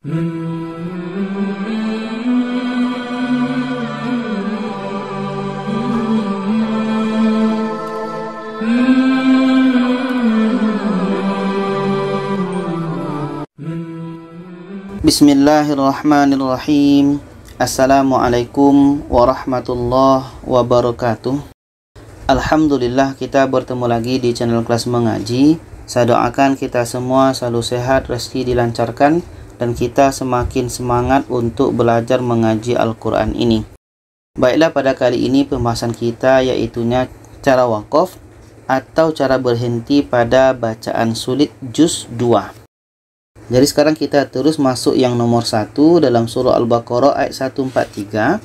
Bismillahirrahmanirrahim. Assalamualaikum warahmatullahi wabarakatuh. Alhamdulillah, kita bertemu lagi di channel kelas mengaji. Saya doakan kita semua selalu sehat, rezeki dilancarkan, dan kita semakin semangat untuk belajar mengaji Al-Quran ini. Baiklah, pada kali ini pembahasan kita yaitunya cara wakaf atau cara berhenti pada bacaan sulit juz 2. Jadi sekarang kita terus masuk yang nomor 1 dalam surah Al-Baqarah ayat 143.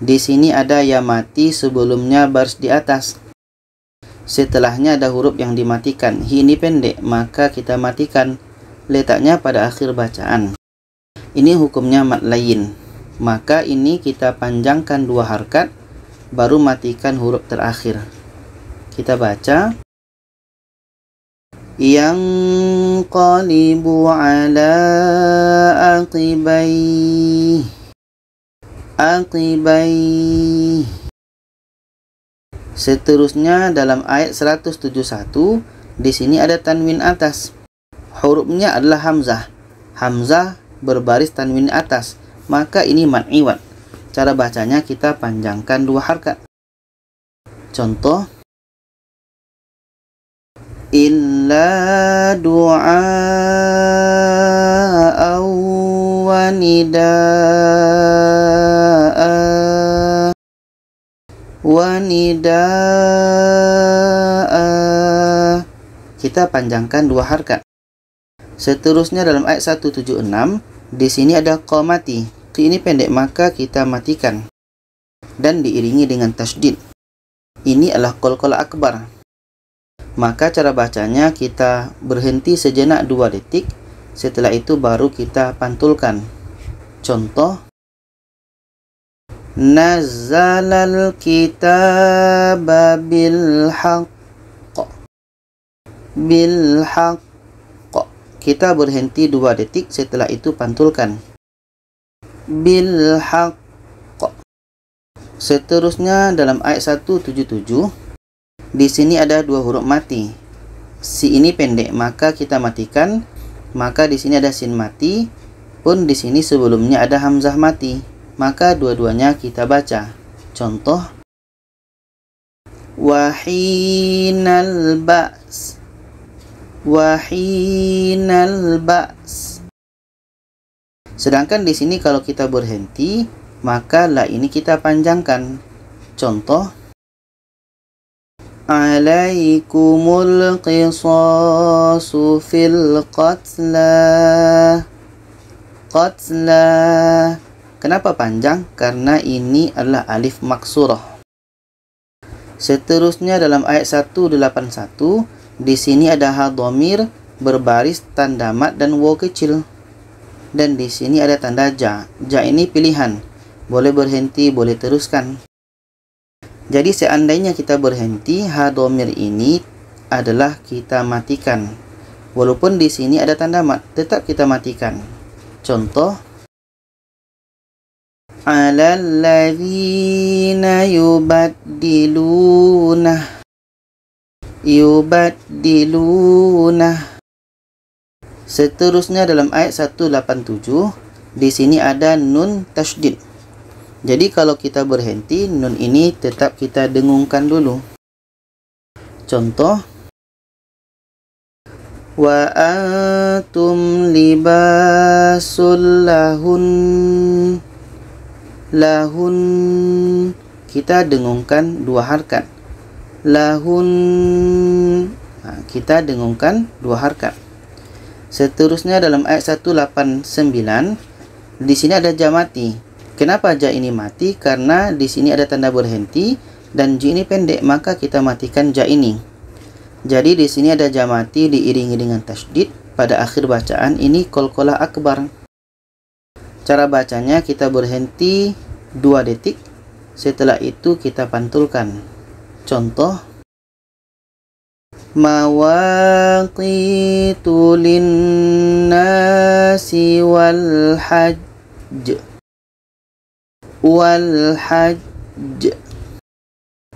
Di sini ada ya mati, sebelumnya baris di atas. Setelahnya ada huruf yang dimatikan. Ini pendek, maka kita matikan. Letaknya pada akhir bacaan. Ini hukumnya mad lain. Maka ini kita panjangkan 2 harkat, baru matikan huruf terakhir. Kita baca. Yang qalibu ala aqibai. Seterusnya dalam ayat 171, di sini ada tanwin atas. Hurufnya adalah hamzah. Hamzah berbaris tanwin atas, maka ini mad iwad. Cara bacanya kita panjangkan 2 harkat. Contoh, illa du'a wa nida'a kita panjangkan 2 harkat. Seterusnya dalam ayat 176, di sini ada qamati. Ini pendek, maka kita matikan dan diiringi dengan tasydid. Ini adalah qalqalah akbar. Maka cara bacanya kita berhenti sejenak 2 detik. Setelah itu baru kita pantulkan. Contoh, nazzalal kitaba bil haqq. Kita berhenti 2 detik, setelah itu pantulkan. Bil haqq. Seterusnya dalam ayat 177, di sini ada 2 huruf mati. Si ini pendek, maka kita matikan. Maka di sini ada sin mati, pun di sini sebelumnya ada hamzah mati. Maka dua-duanya kita baca. Contoh, wahinal ba's. Sedangkan di sini kalau kita berhenti, maka la ini kita panjangkan. Contoh, alaikumul qisasu fil qatla. Kenapa panjang? Karena ini adalah alif maksurah. Seterusnya dalam ayat 181, di sini ada ha dhamir berbaris tanda mat dan waw kecil. Dan di sini ada tanda ja. Ja ini pilihan. Boleh berhenti, boleh teruskan. Jadi seandainya kita berhenti, ha dhamir ini adalah kita matikan. Walaupun di sini ada tanda mat, tetap kita matikan. Contoh, alalladzina yubaddiluna. Seterusnya dalam ayat 187, di sini ada nun tasydid. Jadi kalau kita berhenti, nun ini tetap kita dengungkan dulu. Contoh, wa antum libasul lahun. Kita dengungkan 2 harkat. Lahun, kita dengungkan 2 harkat. Seterusnya dalam ayat 189, di sini ada ja mati. Kenapa ja ini mati? Karena di sini ada tanda berhenti dan ji ini pendek, maka kita matikan ja ini. Jadi di sini ada ja mati diiringi dengan tasydid pada akhir bacaan. Ini qalqalah akbar. Cara bacanya kita berhenti 2 detik, setelah itu kita pantulkan. Contoh, mawaqitu linnasi wal hajj.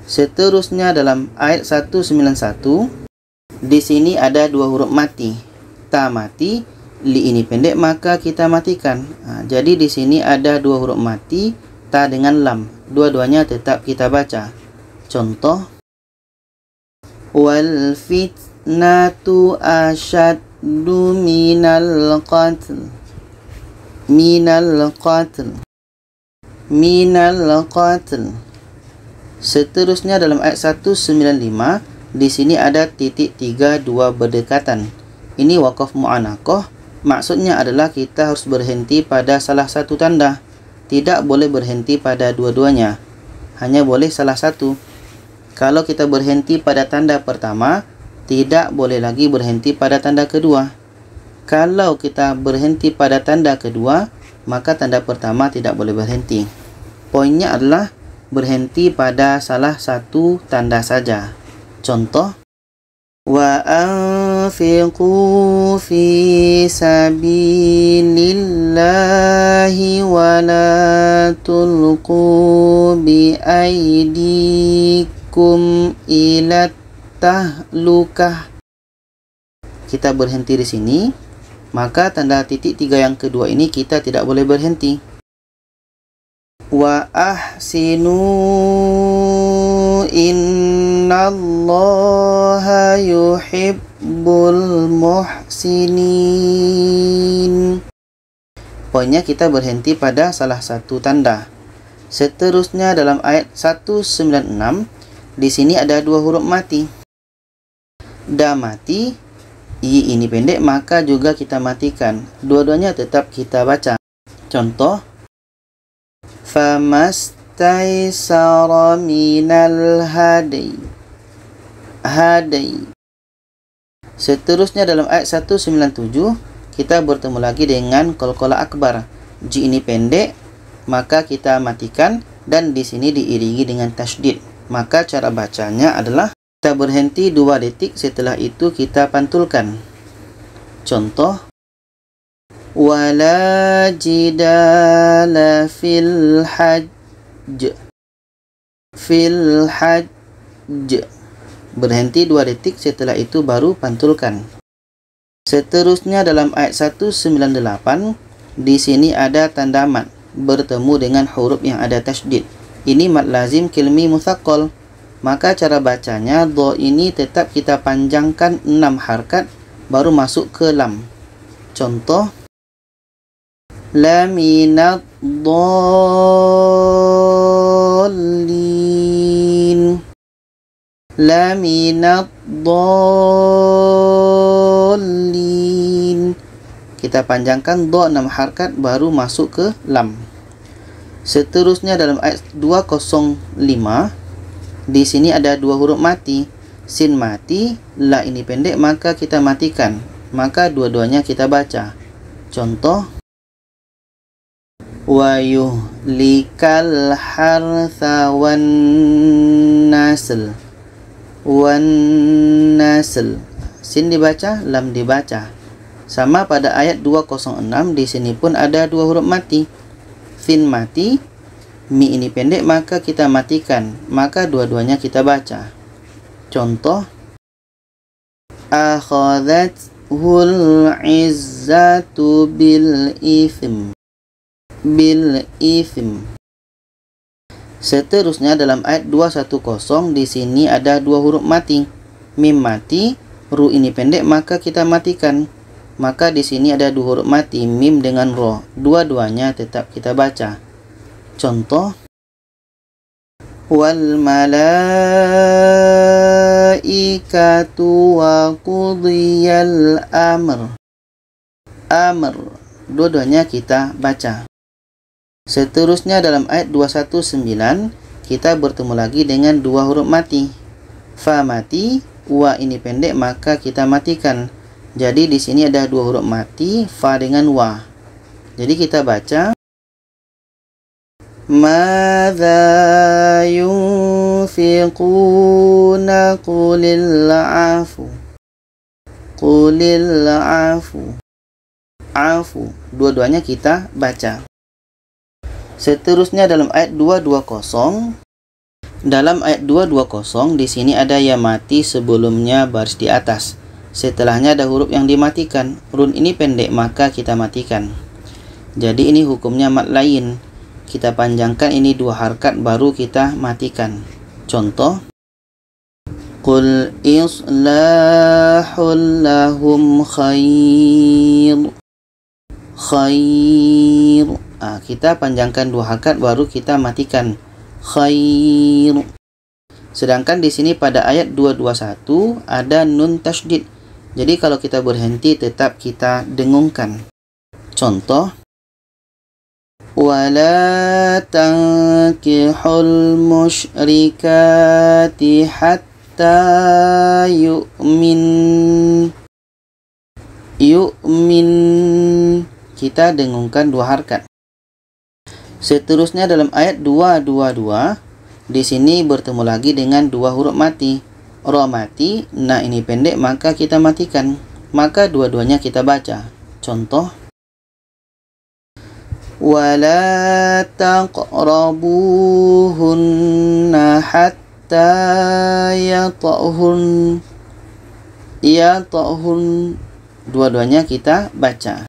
Seterusnya dalam ayat 191, di sini ada dua huruf mati. Ta mati, li ini pendek maka kita matikan. Jadi di sini ada dua huruf mati, ta dengan lam. Dua-duanya tetap kita baca. Contoh, wal fitnatu asyaddu minal qatl. Minal qatl. Seterusnya dalam ayat 195, di sini ada titik 3 2 berdekatan. Ini waqaf mu'anaqah. Maksudnya adalah kita harus berhenti pada salah satu tanda. Tidak boleh berhenti pada dua-duanya. Hanya boleh salah satu. Kalau kita berhenti pada tanda pertama, tidak boleh lagi berhenti pada tanda kedua. Kalau kita berhenti pada tanda kedua, maka tanda pertama tidak boleh berhenti. Poinnya adalah berhenti pada salah satu tanda saja. Contoh, wa anfiqu fi sabilillahi wa la tulqu bi aydikum ila tahlukah. Kita berhenti di sini, maka tanda titik 3 yang kedua ini kita tidak boleh berhenti. Wa ahsinu innallaha yuhibbul muhsinin. Poinnya kita berhenti pada salah satu tanda. Seterusnya dalam ayat 196, di sini ada dua huruf mati. Da mati, i ini pendek maka juga kita matikan. Dua-duanya tetap kita baca. Contoh, famastaisara minal hadi. Seterusnya dalam ayat 197, kita bertemu lagi dengan qalqalah akbar. Ji ini pendek, maka kita matikan, dan di sini diiringi dengan tasydid. Maka cara bacanya adalah kita berhenti 2 detik, setelah itu kita pantulkan. Contoh, wala jidala fil hajj. Berhenti 2 detik, setelah itu baru pantulkan. Seterusnya dalam ayat 198, di sini ada tanda mat bertemu dengan huruf yang ada tasydid. Ini mat lazim kilmi mutsaqqal. Maka cara bacanya, dha ini tetap kita panjangkan 6 harkat baru masuk ke lam. Contoh, laminad dhallin. Kita panjangkan dha 6 harkat baru masuk ke lam. Seterusnya dalam ayat 205, di sini ada dua huruf mati. Sin mati, la ini pendek maka kita matikan. Maka dua-duanya kita baca. Contoh, wa yuhlikal hartha wan nasl. Sin dibaca, lam dibaca. Sama pada ayat 206, di sini pun ada dua huruf mati. Fin mati, mi ini pendek maka kita matikan. Maka dua-duanya kita baca. Contoh, akhadhathul izzatu bil ithm. Seterusnya dalam ayat 210, di sini ada dua huruf mati. Mim mati, ru ini pendek maka kita matikan. Maka di sini ada dua huruf mati, mim dengan ro. Dua-duanya tetap kita baca. Contoh, wal malaikatu wa qudiyal amr. Dua-duanya kita baca. Seterusnya dalam ayat 219, kita bertemu lagi dengan dua huruf mati. Fa mati, wa ini pendek maka kita matikan. Jadi di sini ada dua huruf mati, fa dengan wa. Jadi kita baca, madza yunfiquna qulil afu. Qulil afu. Afu. Dua-duanya kita baca. Seterusnya dalam ayat 220. Dalam ayat 220 di sini ada ya mati sebelumnya baris di atas. Setelahnya ada huruf yang dimatikan. Run ini pendek maka kita matikan. Jadi ini hukumnya mat lain. Kita panjangkan ini 2 harkat baru kita matikan. Contoh, Qul islahul lahum khair. Khair. Kita panjangkan 2 harkat baru kita matikan. Khair. Sedangkan di sini pada ayat 221 ada nun tasydid. Jadi kalau kita berhenti tetap kita dengungkan. Contoh, wala tankihul musyrikati hatta yu'min. Yu'min. Kita dengungkan 2 harkat. Seterusnya dalam ayat 222 di sini bertemu lagi dengan 2 huruf mati. Ra mati, nah ini pendek maka kita matikan. Maka dua-duanya kita baca. Contoh, wala taqrabuhunna hatta yata'hun. Yata'hun. Dua-duanya kita baca.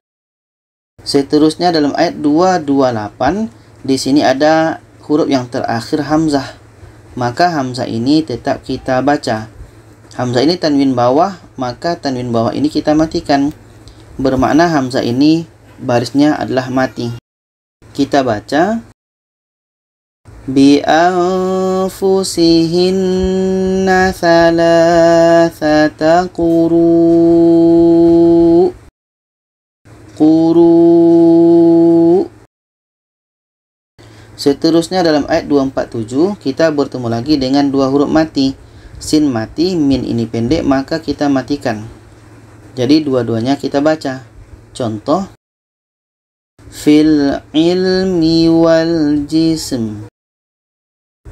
Seterusnya dalam ayat 228 di sini ada huruf yang terakhir hamzah. Maka hamzah ini tetap kita baca. Hamzah ini tanwin bawah, maka tanwin bawah ini kita matikan. Bermakna hamzah ini barisnya adalah mati. Kita baca bi anfusihinna thalathata quru. Seterusnya dalam ayat 247 kita bertemu lagi dengan 2 huruf mati. Sin mati, min ini pendek maka kita matikan. Jadi dua-duanya kita baca. Contoh, fil ilmi wal jism.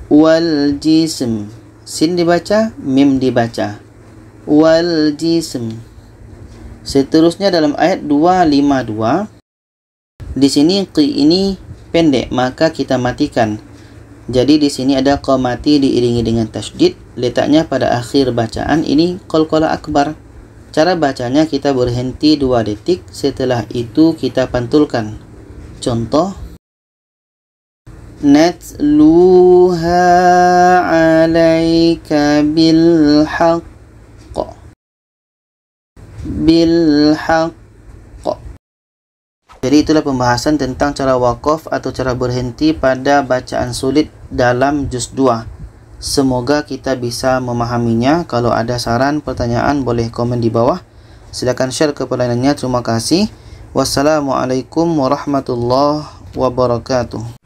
Wal jism. Sin dibaca, mim dibaca. Wal jism. Seterusnya dalam ayat 252 di sini qi ini pendek maka kita matikan. Jadi di sini ada qamati diiringi dengan tasydid, letaknya pada akhir bacaan ini qalqalah akbar. Cara bacanya kita berhenti 2 detik, setelah itu kita pantulkan. Contoh, natluha 'alaika bil haqq. Bil haqq. Jadi itulah pembahasan tentang cara waqaf atau cara berhenti pada bacaan sulit dalam juz 2. Semoga kita bisa memahaminya. Kalau ada saran, pertanyaan boleh komen di bawah. Silakan share ke lainnya. Terima kasih. Wassalamualaikum warahmatullahi wabarakatuh.